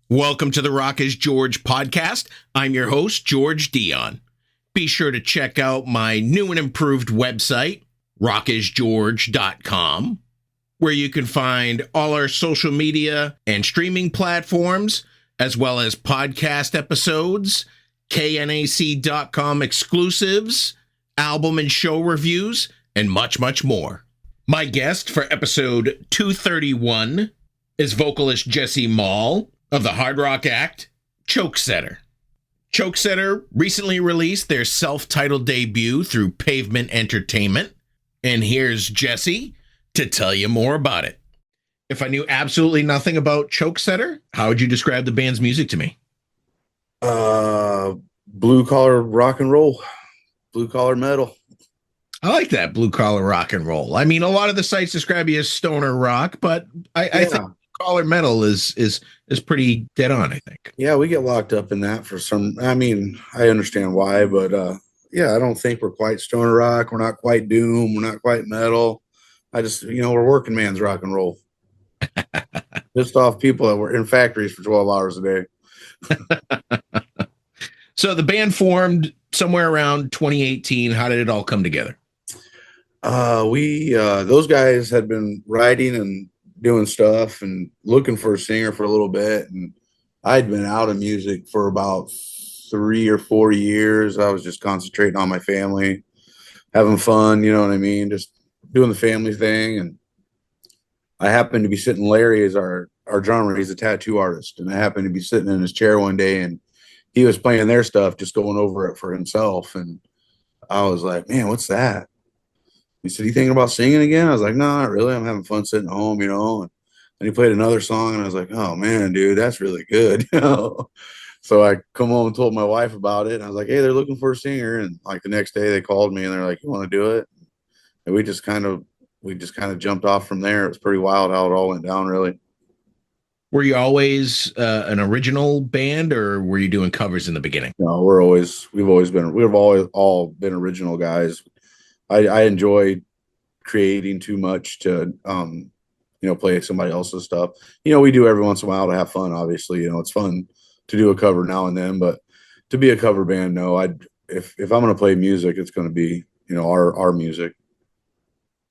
Welcome to the Rock is George podcast. I'm your host, George Dionne. Be sure to check out my new and improved website, rockisgeorge.com, where you can find all our social media and streaming platforms, as well as podcast episodes, knac.com exclusives, album and show reviews, and much, much more. My guest for episode 231 is vocalist JESSI MAULE of the hard rock act Chokesetter. Chokesetter recently released their self-titled debut through Pavement Entertainment, and here's JESSI to tell you more about it. If I knew absolutely nothing about Chokesetter, how would you describe the band's music to me? Blue collar rock and roll, blue collar metal. I like that, blue collar rock and roll. I mean, a lot of the sites describe you as stoner rock, but I think collar metal is pretty dead on, I think. Yeah, we get locked up in that for some. I mean, I understand why, but yeah, I don't think we're quite stoner rock. We're not quite doom. We're not quite metal. I just, we're working man's rock and roll. Pissed off people that were in factories for 12 hours a day. So the band formed somewhere around 2018. How did it all come together? Those guys had been writing and doing stuff and looking for a singer for a little bit, and I'd been out of music for about 3 or 4 years. I was just concentrating on my family, having fun, you know what I mean, just doing the family thing. And I happened to be sitting, Larry is our drummer, he's a tattoo artist, and I happened to be sitting in his chair one day, and he was playing their stuff, just going over it for himself. And I was like, man, what's that? He said, you thinking about singing again? I was like, no, not really. I'm having fun sitting at home, And he played another song, and I was like, oh, man, dude, that's really good. So I come home and told my wife about it. And I was like, hey, they're looking for a singer. And like the next day they called me, and they're like, you want to do it? And we just kind of jumped off from there. It was pretty wild how it all went down, really. Were you always an original band, or were you doing covers in the beginning? No, we've always all been original guys. I enjoy creating too much to, play somebody else's stuff. We do every once in a while to have fun. Obviously, it's fun to do a cover now and then, but to be a cover band, no, if I'm going to play music, it's going to be, our music.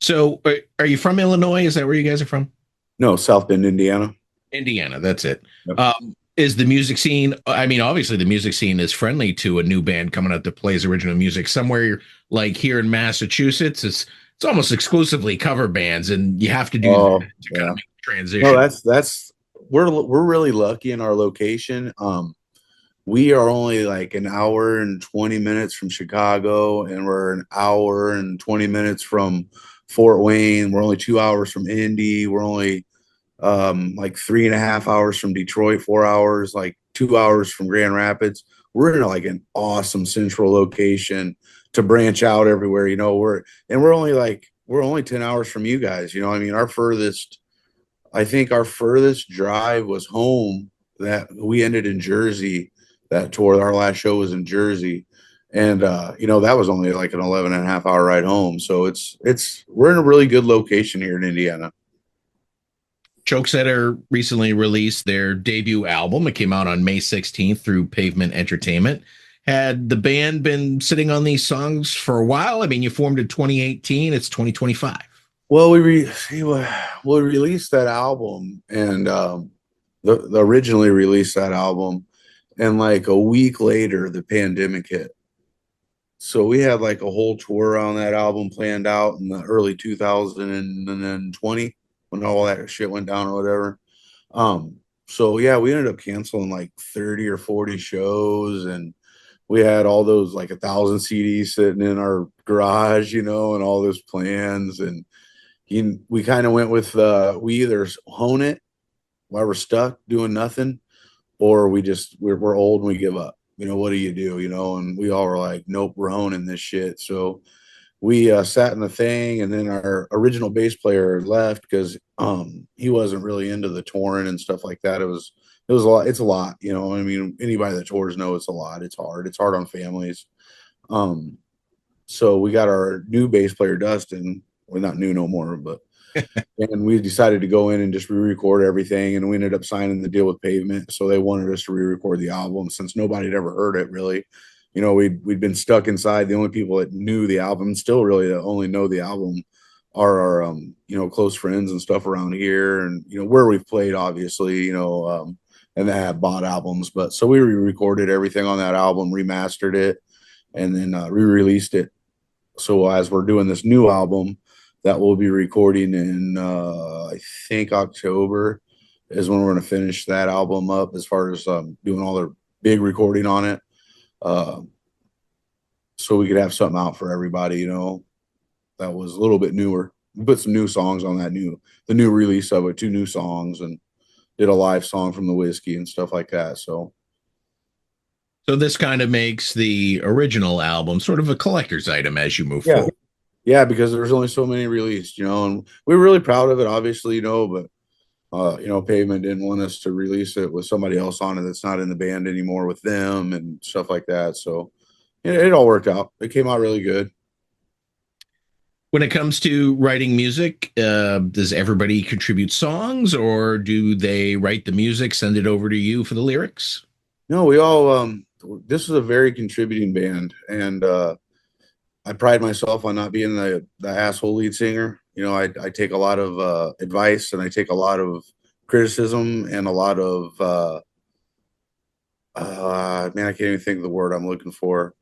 So are you from Illinois? Is that where you guys are from? No, South Bend, Indiana. Indiana. That's it. Yep. Is the music scene, I mean, obviously the music scene is friendly to a new band coming out that plays original music. Somewhere like here in Massachusetts, it's almost exclusively cover bands, and you have to do that to kind of make the transition. No, we're really lucky in our location. We are only like an hour and 20 minutes from Chicago, and we're an hour and 20 minutes from Fort Wayne. We're only 2 hours from Indy. We're only like 3.5 hours from Detroit, 4 hours, like 2 hours from Grand Rapids. We're in like an awesome central location to branch out everywhere. We're only 10 hours from you guys. I mean, our furthest drive was home. That we ended in Jersey. That tour, our last show was in Jersey, and that was only like an 11.5 hour ride home. So we're in a really good location here in Indiana. Chokesetter recently released their debut album. It came out on May 16th through Pavement Entertainment. Had the band been sitting on these songs for a while? I mean, you formed in 2018. It's 2025. Well, we released that album, and originally released that album, and like a week later, the pandemic hit. So we had like a whole tour around that album planned out in the early 2020. When all that shit went down or whatever. So yeah, we ended up canceling like 30 or 40 shows, and we had all those like 1,000 CDs sitting in our garage, and all those plans. And we kind of went with we either hone it while we're stuck doing nothing, or we're old and we give up. What do you do? And we all were like, nope, we're honing this shit. So we sat in the thing, and then our original bass player left because he wasn't really into the touring and stuff like that. It was a lot. It's a lot, I mean, anybody that tours knows it's a lot. It's hard. It's hard on families. So we got our new bass player, Dustin. Well, not new no more, but And we decided to go in and just re-record everything, and we ended up signing the deal with Pavement. So they wanted us to re-record the album since nobody had ever heard it really. You know, we'd been stuck inside. The only people that knew the album, still really that only know the album, are our you know, close friends and stuff around here, and you know, where we've played, obviously, you know, and they have bought albums. But so we re-recorded everything on that album, remastered it, and then re-released it. So as we're doing this new album that we'll be recording in I think October is when we're going to finish that album up, as far as doing all the big recording on it, uh, so we could have something out for everybody, you know, that was a little bit newer. We put some new songs on the new release of it, 2 new songs, and did a live song from the Whisky and stuff like that. So this kind of makes the original album sort of a collector's item as you move yeah, forward. yeah, because there's only so many released, you know, and we were really proud of it, obviously, you know, but you know, Pavement didn't want us to release it with somebody else on it that's not in the band anymore with them and stuff like that. So it all worked out. It came out really good. When it comes to writing music, does everybody contribute songs, or do they write the music, send it over to you for the lyrics? No, we all this is a very contributing band, and I pride myself on not being the asshole lead singer. You know, I take a lot of advice, and I take a lot of criticism, and a lot of man, I can't even think of the word I'm looking for.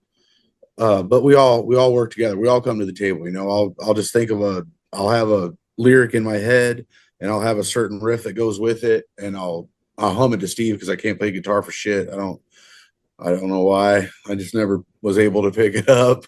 But we all work together. We all come to the table. You know, I'll just think of I'll have a lyric in my head, and I'll have a certain riff that goes with it, and I'll hum it to Steve because I can't play guitar for shit. I don't know why. I just never was able to pick it up.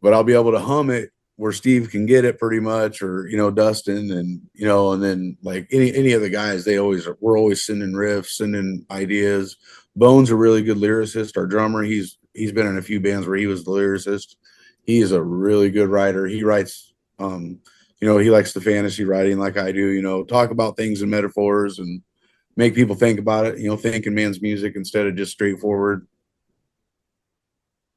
But I'll be able to hum it where Steve can get it pretty much, or you know, Dustin, and you know, and then like any of the guys, we're always sending riffs, sending ideas. Bones a really good lyricist. Our drummer, he's been in a few bands where he was the lyricist. He is a really good writer. He writes, you know, he likes the fantasy writing like I do. You know, talk about things in metaphors and make people think about it. You know, think in man's music instead of just straightforward.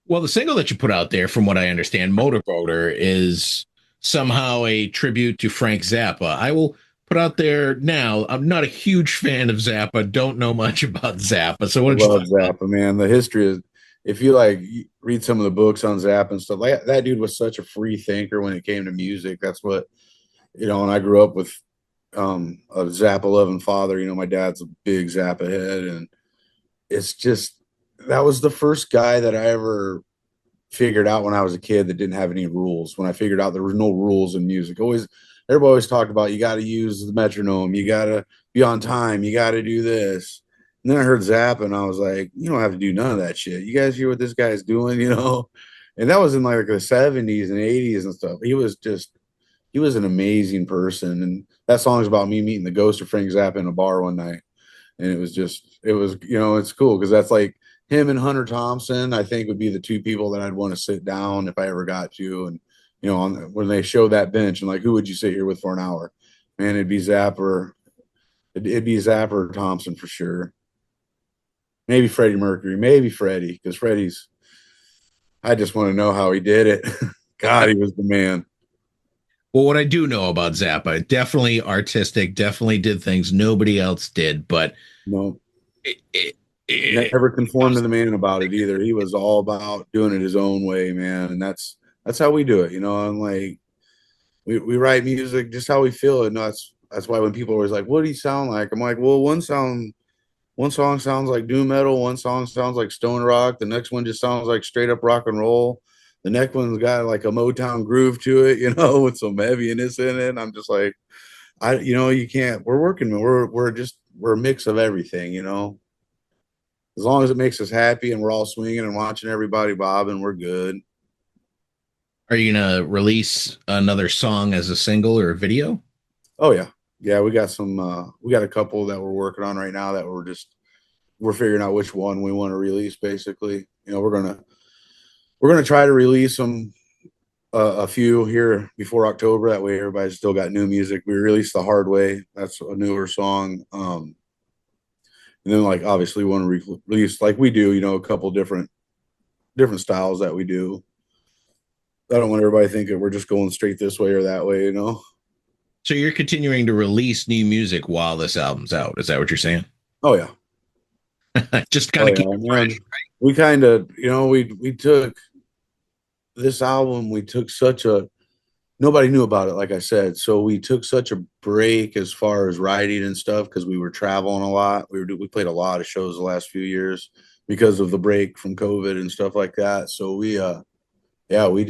Well, the single that you put out there, from what I understand, Motorboater, is somehow a tribute to Frank Zappa. I will put out there now, I'm not a huge fan of Zappa, don't know much about Zappa. So I why don't you love talk about? Zappa, man. The history is, if you like read some of the books on Zappa and stuff, like that dude was such a free thinker when it came to music. That's what, you know, and I grew up with a Zappa loving father. You know, my dad's a big Zappa head, and it's just, that was the first guy that I ever figured out when I was a kid that didn't have any rules. When I figured out there was no rules in music, everybody always talked about you got to use the metronome, you got to be on time, you got to do this. And then I heard Zappa, and I was like, you don't have to do none of that shit. You guys hear what this guy's doing, you know? And that was in like the 70s and 80s and stuff. He was an amazing person. And that song is about me meeting the ghost of Frank Zappa in a bar one night. And it was, you know, it's cool because that's like him and Hunter Thompson, I think, would be the 2 people that I'd want to sit down if I ever got to. And, you know, when they show that bench and like, who would you sit here with for an hour? Man, it'd be Zappa. It'd be Zappa or Thompson for sure. Maybe Freddie Mercury, maybe Freddie, because I just want to know how he did it. God, he was the man. Well, what I do know about Zappa, definitely artistic, definitely did things nobody else did, but No, it, it, it, never conformed to the man about it either. He was all about doing it his own way, man. And that's how we do it, you know. And like we write music just how we feel it. And that's why when people are always like, what do you sound like? I'm like, well, one song sounds like doom metal, one song sounds like stone rock, the next one just sounds like straight up rock and roll. The next one's got like a Motown groove to it, you know, with some heaviness in it. And I'm just like, you know, you can't. We're working. We're a mix of everything, you know. As long as it makes us happy and we're all swinging and watching everybody bobbing, we're good. are you gonna release another song as a single or a video? Oh yeah, yeah. We got some. We got a couple that we're working on right now that we're figuring out which one we want to release. Basically, you know, we're gonna try to release them a few here before October. That way, everybody's still got new music. We released The Hard Way. That's a newer song. And then like obviously we want to release like we do, you know, a couple different styles that we do. I don't want everybody thinking we're just going straight this way or that way, you know. So you're continuing to release new music while this album's out. Is that what you're saying? Oh yeah. Just kind Oh of keep yeah, it fresh. man. We kind of, we took this album, we took such a nobody knew about it, like I said. So we took such a break as far as writing and stuff because we were traveling a lot. We played a lot of shows the last few years because of the break from COVID and stuff like that. So yeah, we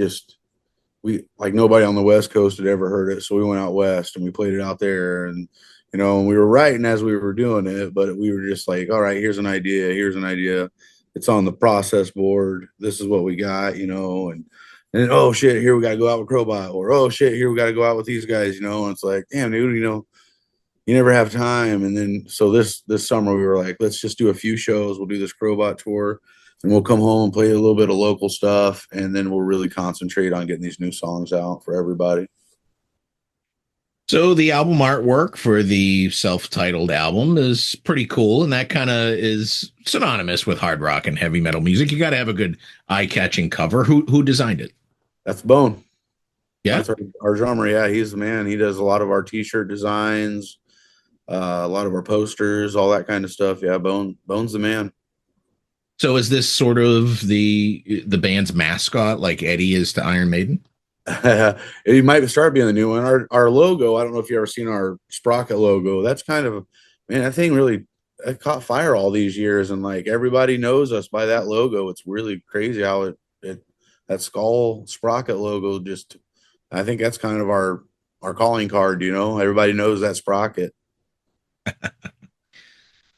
like nobody on the West Coast had ever heard it. So we went out west and we played it out there, and we were writing as we were doing it, but we were just like, all right, here's an idea, here's an idea. It's on the process board. This is what we got, and then, oh shit, here we got to go out with CROBOT, or oh shit, here we got to go out with these guys, and it's like, damn, dude, you never have time. And then so this summer we were like, let's just do a few shows. We'll do this CROBOT tour, and we'll come home and play a little bit of local stuff, and then we'll really concentrate on getting these new songs out for everybody. So the album artwork for the self-titled album is pretty cool, and that kind of is synonymous with hard rock and heavy metal music. You got to have a good eye-catching cover. Who designed it? That's Bone. Yeah, That's our drummer. Yeah, he's the man. He does a lot of our t-shirt designs, a lot of our posters, all that kind of stuff. Yeah, Bone's the man. so is this sort of the band's mascot, like Eddie is to Iron Maiden? It might start being the new one. Our logo, I don't know if you ever seen our Sprocket logo. That's kind of, man, that thing really, it caught fire all these years, and like everybody knows us by that logo. It's really crazy how that skull Sprocket logo just, I think that's kind of our calling card. Everybody knows that Sprocket.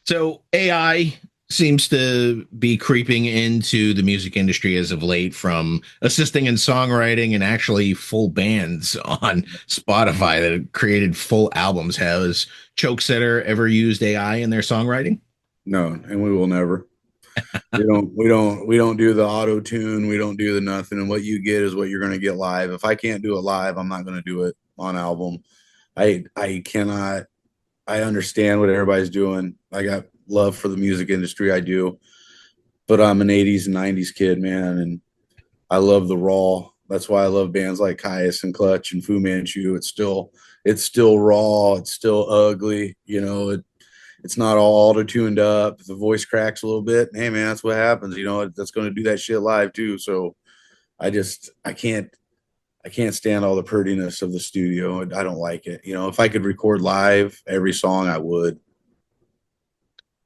So AI seems to be creeping into the music industry as of late, from assisting in songwriting and actually full bands on Spotify that have created full albums. Has Chokesetter ever used AI in their songwriting? No, and we will never. We don't do the auto tune. We don't do the nothing. And what you get is what you're going to get live. If I can't do it live, I'm not going to do it on album. I cannot. I understand what everybody's doing. I got love for the music industry. I do, but I'm an 80s and 90s kid, man. And I love the raw. That's why I love bands like Caius and Clutch and Fu Manchu. It's still raw. It's still ugly. It's not all auto-tuned up. If the voice cracks a little bit, hey man, that's what happens. That's going to do that shit live too. So I can't stand all the prettiness of the studio. I don't like it. If I could record live every song, I would.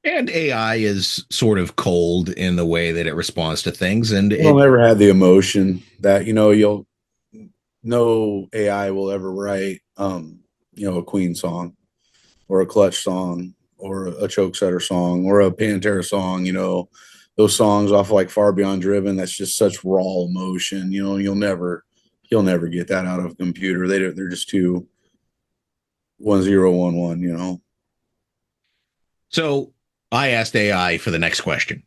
And AI is sort of cold in the way that it responds to things, and It'll never have the emotion that you'll no AI will ever write. A Queen song, or a Clutch song, or a Chokesetter song, or a Pantera song. Those songs off of like Far Beyond Driven. That's just such raw emotion. You'll never get that out of a computer. They're just too 1011. So I asked AI for the next question.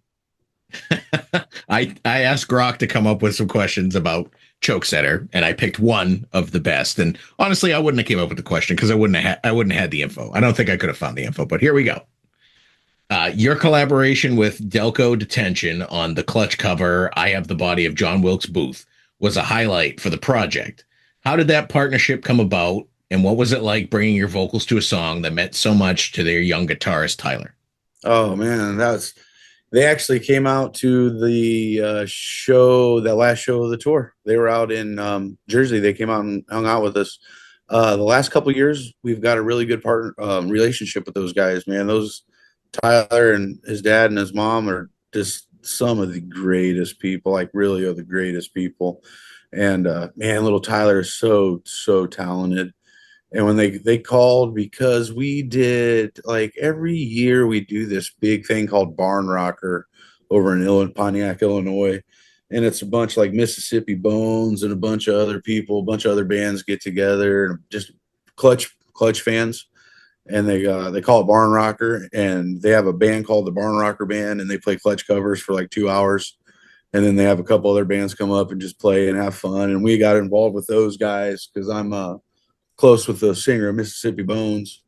I asked Grok to come up with some questions about Chokesetter, and I picked one of the best. And honestly, I wouldn't have came up with the question because I wouldn't have had the info. I don't think I could have found the info, but here we go. Your collaboration with Delco Detention on the Clutch cover, "I Have the Body of John Wilkes Booth," was a highlight for the project. How did that partnership come about, and what was it like bringing your vocals to a song that meant so much to their young guitarist, Tyler? Oh man, they actually came out to the show, that last show of the tour. They were out in Jersey. They came out and hung out with us. The last couple of years, we've got a really good partner relationship with those guys, man. Those Tyler and his dad and his mom are just some of the greatest people, like really are the greatest people. And man, little Tyler is so talented. And when they called, because we did, like, every year we do this big thing called Barn Rocker over in Pontiac, Illinois. And it's a bunch like Mississippi Bones and a bunch of other people, a bunch of other bands get together, and just Clutch fans. And they call it Barn Rocker, and they have a band called the Barn Rocker Band, and they play Clutch covers for like 2 hours. And then they have a couple other bands come up and just play and have fun. And we got involved with those guys because I'm close with the singer of Mississippi Bones,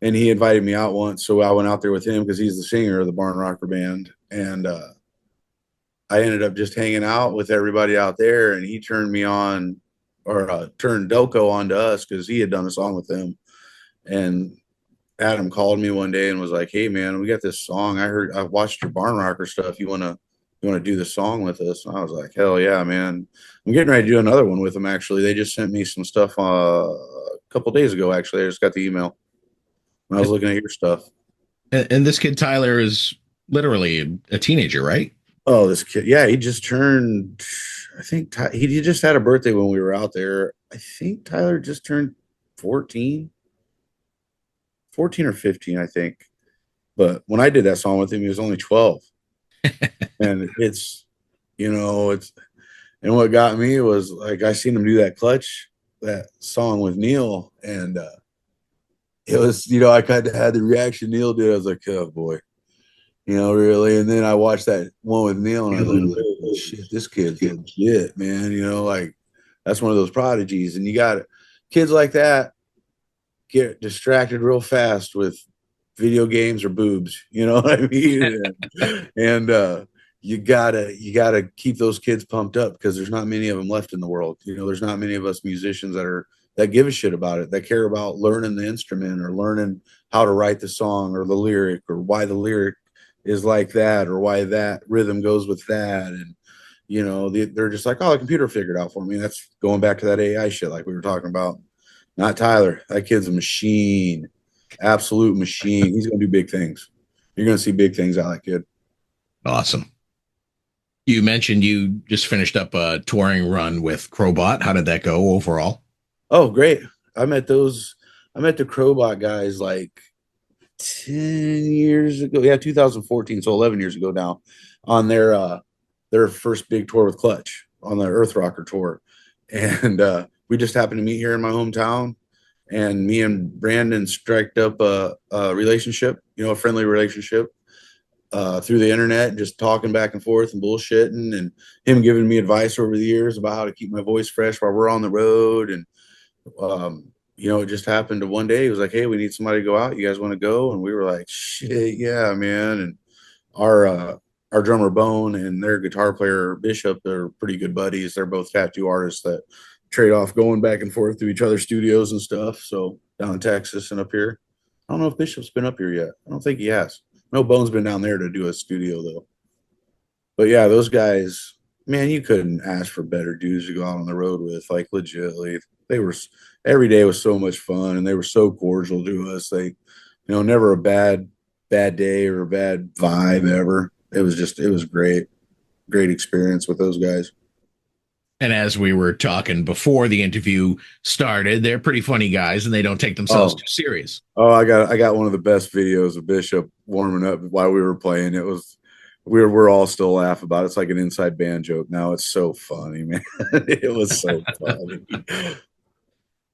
and he invited me out once, so I went out there with him because he's the singer of the Barn Rocker Band. And I ended up just hanging out with everybody out there, and he turned me on, turned Delco onto us because he had done a song with them. And Adam called me one day and was like, "Hey man, we got this song. I watched your Barn Rocker stuff. You wanna do the song with us?" And I was like, "Hell yeah, man." I'm getting ready to do another one with them. Actually, they just sent me some stuff a couple days ago. Actually, I just got the email when I was looking at your stuff. And this kid Tyler is literally a teenager, right? Oh, this kid. Yeah, he just turned, I think he just had a birthday when we were out there. I think Tyler just turned 14, 14 or 15, I think. But when I did that song with him, he was only 12. And and what got me was like, I seen him do that song with Neil. And it was, I kind of had the reaction Neil did. I was like, oh boy. Really. And then I watched that one with Neil and I was like, oh, shit, this kid's legit, man. Like that's one of those prodigies. And you got kids like that get distracted real fast with video games or boobs. You know what I mean? and you gotta keep those kids pumped up because there's not many of them left in the world. There's not many of us musicians that give a shit about it, that care about learning the instrument or learning how to write the song or the lyric or why the lyric is like that or why that rhythm goes with that. And they're just like, oh, the computer figured it out for me. That's going back to that AI shit like we were talking about. Not Tyler. That kid's a machine. Absolute machine. He's gonna do big things. You're gonna see big things out of that kid. Awesome. You mentioned you just finished up a touring run with CROBOT. How did that go overall? Oh, great. I met the CROBOT guys like 10 years ago. Yeah, 2014, so 11 years ago now, on their first big tour with Clutch on the Earth Rocker tour. And we just happened to meet here in my hometown. And me and Brandon striked up a relationship, a friendly relationship through the internet, just talking back and forth and bullshitting, and him giving me advice over the years about how to keep my voice fresh while we're on the road. And it just happened to one day. He was like, "Hey, we need somebody to go out. You guys want to go?" And we were like, "Shit, yeah, man." And our drummer Bone and their guitar player Bishop, they're pretty good buddies. They're both tattoo artists that trade off going back and forth to each other's studios and stuff. So down in Texas and up here. I don't know if Bishop's been up here yet. I don't think he has. No, Bone's been down there to do a studio though. But yeah, those guys, man, you couldn't ask for better dudes to go out on the road with. Like legitimately, every day was so much fun, and they were so cordial to us. They, never a bad day or a bad vibe ever. It was great experience with those guys. And as we were talking before the interview started, they're pretty funny guys, and they don't take themselves too serious. Oh, I got one of the best videos of Bishop warming up while we were playing. It was we're all still laugh about it. It's like an inside band joke now. It's so funny, man. It was so funny.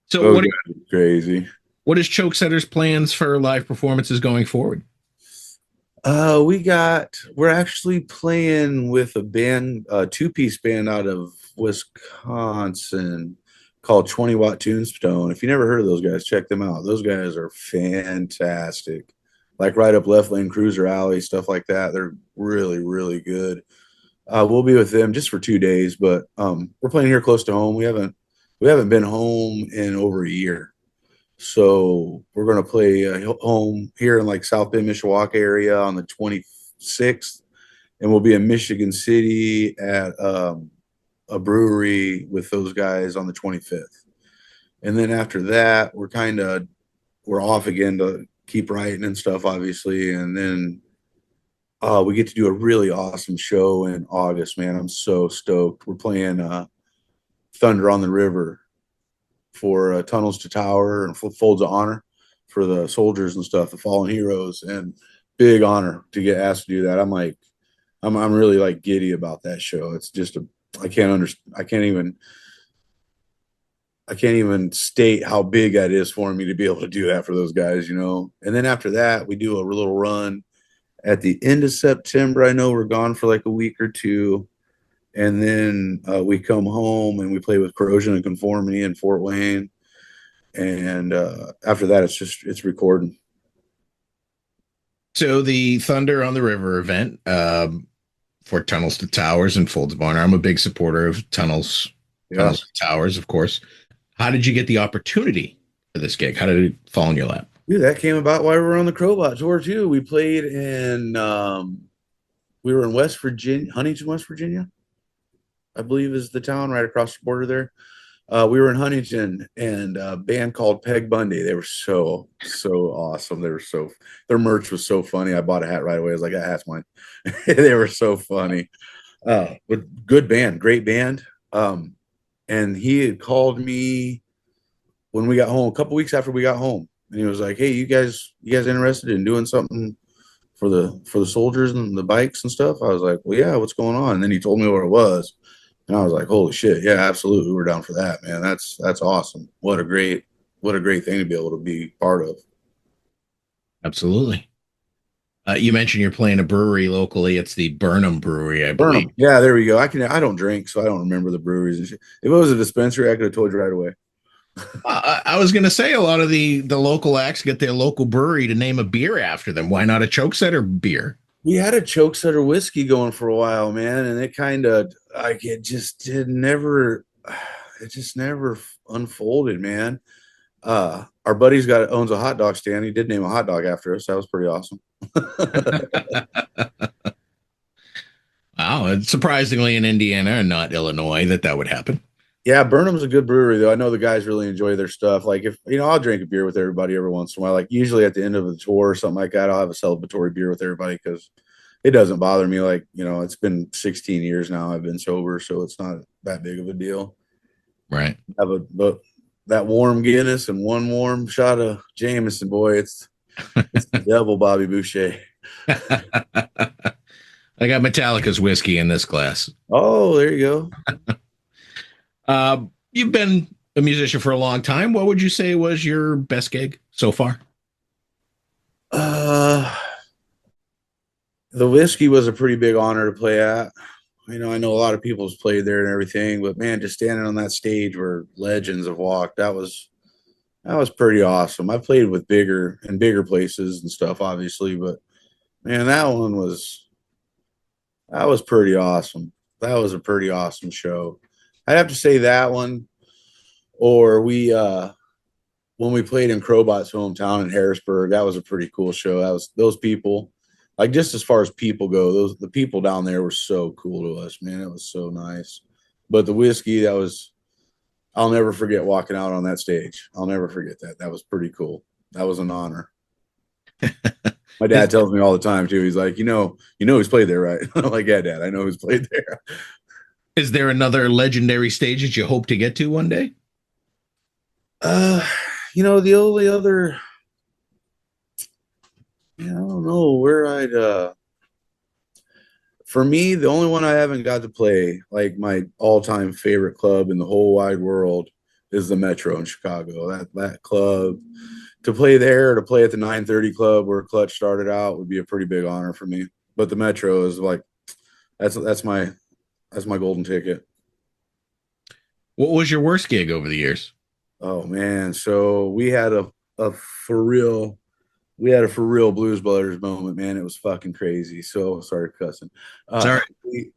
So what crazy. What is Chokesetter's plans for live performances going forward? We're actually playing with a band, a two-piece band out of Wisconsin called 20 Watt Tombstone. If you never heard of those guys, check them out. Those guys are fantastic. Like right up Left Lane Cruiser Alley, stuff like that. They're really, really good. We'll be with them just for 2 days, but we're playing here close to home. We haven't been home in over a year. So we're going to play home here in like South Bend, Mishawaka area on the 26th. And we'll be in Michigan City at a brewery with those guys on the 25th. And then after that, we're off again to keep writing and stuff, obviously. And then we get to do a really awesome show in August, man. I'm so stoked. We're playing Thunder on the River for Tunnels to Tower and Folds of Honor for the soldiers and stuff, the fallen heroes, and big honor to get asked to do that. I'm really like giddy about that show. It's just I can't even state how big that is for me to be able to do that for those guys, And then after that, we do a little run at the end of September. I know we're gone for like a week or two. And then we come home and we play with Corrosion and Conformity in Fort Wayne. And after that, it's recording. So the Thunder on the River event for Tunnels to Towers and Folds of Honor. I'm a big supporter of Tunnels Yeah. Towers, of course. How did you get the opportunity for this gig? How did it fall in your lap? Dude, that came about while we were on the CROBOT tour too. We played in we were in West Virginia, Huntington, West Virginia, I believe is the town right across the border there. We were in Huntington, and a band called Peg Bundy. They were so awesome. Their merch was so funny. I bought a hat right away. I was like, that hat's mine. They were so funny. But good band, great band. And he had called me when we got home, a couple weeks after we got home, and he was like, "Hey, you guys interested in doing something for the soldiers and the bikes and stuff?" I was like, "Well, yeah, what's going on?" And then he told me what it was, and I was like, "Holy shit, yeah, absolutely, we're down for that, man. That's awesome. What a great thing to be able to be part of." Absolutely. You mentioned you're playing a brewery locally. It's the Burnham Brewery, I believe. Yeah, there we go. I don't drink, so I don't remember the breweries and shit. If it was a dispensary, I could have told you right away. I was going to say a lot of the local acts get their local brewery to name a beer after them. Why not a Chokesetter beer? We had a Chokesetter whiskey going for a while, man, and it kind of like it just never unfolded, man. Our buddy's owns a hot dog stand. He did name a hot dog after us. That was pretty awesome. Wow, it's surprisingly in Indiana and not Illinois that would happen. Yeah, Burnham's a good brewery, though. I know the guys really enjoy their stuff. Like, if I'll drink a beer with everybody every once in a while. Like, usually at the end of the tour or something like that, I'll have a celebratory beer with everybody because it doesn't bother me. Like, it's been 16 years now I've been sober, so it's not that big of a deal. Right. But that warm Guinness and one warm shot of Jameson, boy, it's the devil, Bobby Boucher. I got Metallica's whiskey in this glass. Oh, there you go. You've been a musician for a long time. What would you say was your best gig so far? The Whisky was a pretty big honor to play at. I know a lot of people's played there and everything, but man, just standing on that stage where legends have walked, that was pretty awesome. I played with bigger places and stuff, obviously, but man, that was pretty awesome. That was a pretty awesome show. I'd have to say that one, or when we played in CROBOT's hometown in Harrisburg, that was a pretty cool show. That was those people, like just as far as people go, the people down there were so cool to us, man. It was so nice. But the Whisky, I'll never forget walking out on that stage. I'll never forget that. That was pretty cool. That was an honor. My dad tells me all the time too. He's like, who's played there, right? I'm like, yeah, Dad, I know who's played there. Is there another legendary stage that you hope to get to one day? The only other, I don't know where for me, the only one I haven't got to play, like my all-time favorite club in the whole wide world, is the Metro in Chicago. That club, to play there, to play at the 930 Club where Clutch started out, would be a pretty big honor for me. But the Metro is like, that's my golden ticket. What was your worst gig over the years? Oh man, so we had a for real Blues Brothers moment, man. It was fucking crazy. So sorry cussing. Sorry.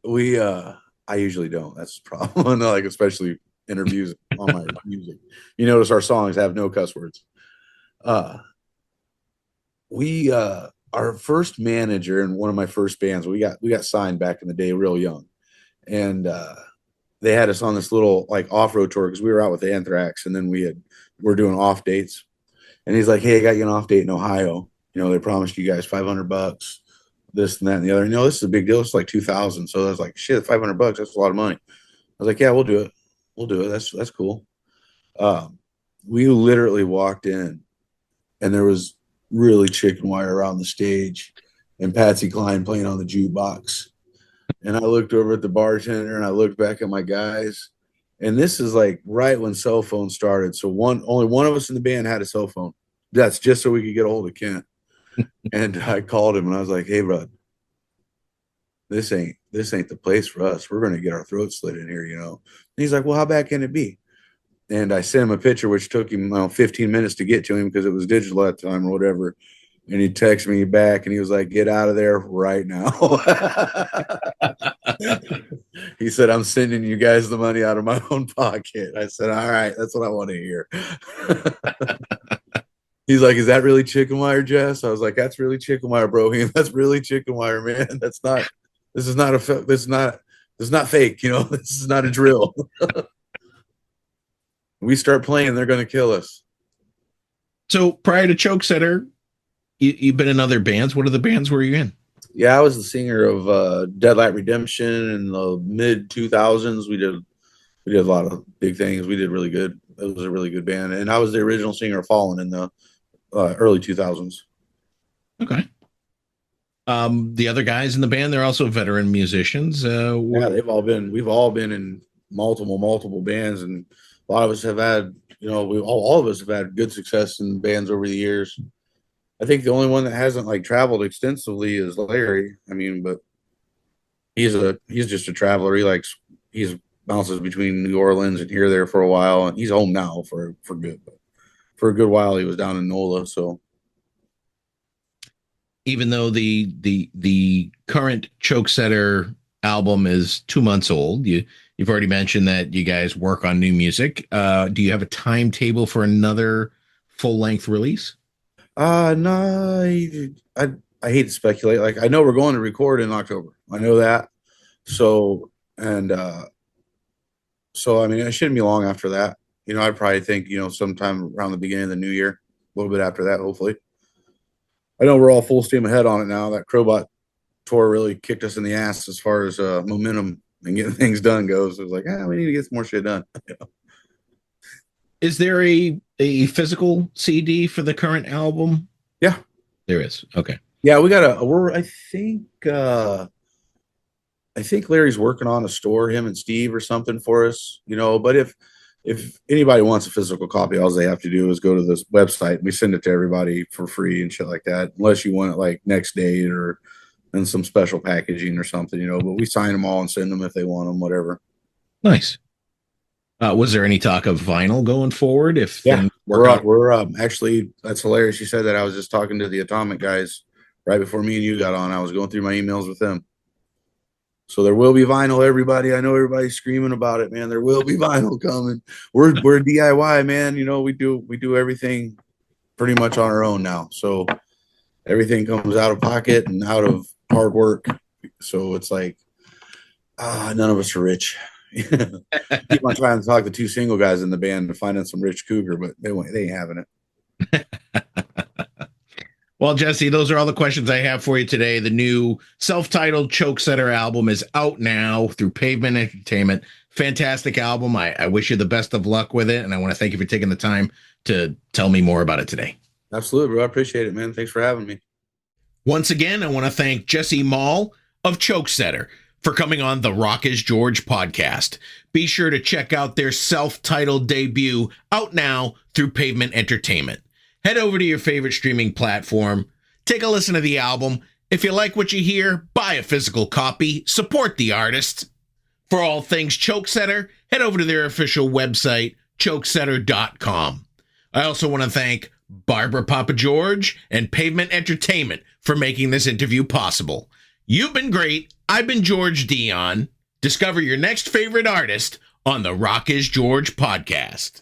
We I usually don't. That's the problem. Like, especially interviews on my music. You notice our songs have no cuss words. Our first manager in one of my first bands, we got signed back in the day real young. And they had us on this little like off-road tour because we were out with Anthrax, and then we're doing off dates. And he's like, "Hey, I got you an off date in Ohio. They promised you guys $500, this and that and the other. This is a big deal. It's like 2,000." So I was like, "Shit, $500, that's a lot of money." I was like, "Yeah, we'll do it. We'll do it. That's cool." We literally walked in, and there was really chicken wire around the stage, and Patsy Cline playing on the jukebox. And I looked over at the bartender, and I looked back at my guys. And this is like right when cell phones started. So only one of us in the band had a cell phone. That's just so we could get a hold of Kent. And I called him, and I was like, "Hey, bud, this ain't the place for us. We're going to get our throat slit in here, And he's like, "Well, how bad can it be?" And I sent him a picture, which took him 15 minutes to get to him because it was digital at the time or whatever. And he texted me back, and he was like, "Get out of there right now." He said, I'm sending you guys the money out of my own pocket. I said, all right, that's what I want to hear. He's like, is that really chicken wire, Jess? I was like, that's really chicken wire, bro. That's really chicken wire, man. This is not fake. You know, this is not a drill. We start playing, they're going to kill us. So prior to Chokesetter, you've been in other bands. What other bands were you in? Yeah, I was the singer of Deadlight Redemption in the mid 2000s. We did a lot of big things. We did really good. It was a really good band, and I was the original singer of Fallen in the early 2000s. Okay. The other guys in the band, they're also veteran musicians. Yeah, we've all been in multiple bands, and a lot of us have had, you know, all of us have had good success in bands over the years. I think the only one that hasn't like traveled extensively is Larry. I mean, but he's just a traveler. He bounces between New Orleans and here there for a while, and he's home now for good. But for a good while, he was down in NOLA. So even though the current Chokesetter album is 2 months old, you've already mentioned that you guys work on new music. Do you have a timetable for another full length release? No, I hate to speculate. Like, I know we're going to record in October. I know that. So I mean, it shouldn't be long after that. You know, I'd probably think, you know, sometime around the beginning of the new year, a little bit after that, hopefully. I know we're all full steam ahead on it now. That CROBOT tour really kicked us in the ass as far as momentum and getting things done goes. It was like, we need to get some more shit done. Is there a physical CD for the current album? Yeah, there is. Okay. Yeah, I think Larry's working on a store, him and Steve or something for us, you know, but if anybody wants a physical copy, all they have to do is go to this website. We send it to everybody for free and shit like that, unless you want it like next day or in some special packaging or something, you know, but we sign them all and send them if they want them, whatever. Nice. Was there any talk of vinyl going forward? We're actually, that's hilarious. You said that. I was just talking to the Atomic guys right before me and you got on. I was going through my emails with them. So there will be vinyl, everybody. I know everybody's screaming about it, man. There will be vinyl coming. We're DIY, man. You know, we do everything pretty much on our own now. So everything comes out of pocket and out of hard work. So it's like, none of us are rich. Keep on trying to talk to two single guys in the band to find out some rich cougar, but they ain't having it. Well, Jesse, those are all the questions I have for you today. The new self-titled Chokesetter album is out now through Pavement Entertainment. Fantastic album. I wish you the best of luck with it, and I want to thank you for taking the time to tell me more about it today. Absolutely, bro. I appreciate it, man. Thanks for having me. Once again, I want to thank JESSI MAULE of Chokesetter for coming on the Rock is George podcast. Be sure to check out their self-titled debut, out now through Pavement Entertainment. Head over to your favorite streaming platform, take a listen to the album. If you like what you hear, buy a physical copy, support the artist. For all things Chokesetter, head over to their official website, chokesetter.com. I also want to thank Barbara Papa George and Pavement Entertainment for making this interview possible. You've been great. I've been George Dionne. Discover your next favorite artist on the Rock is George podcast.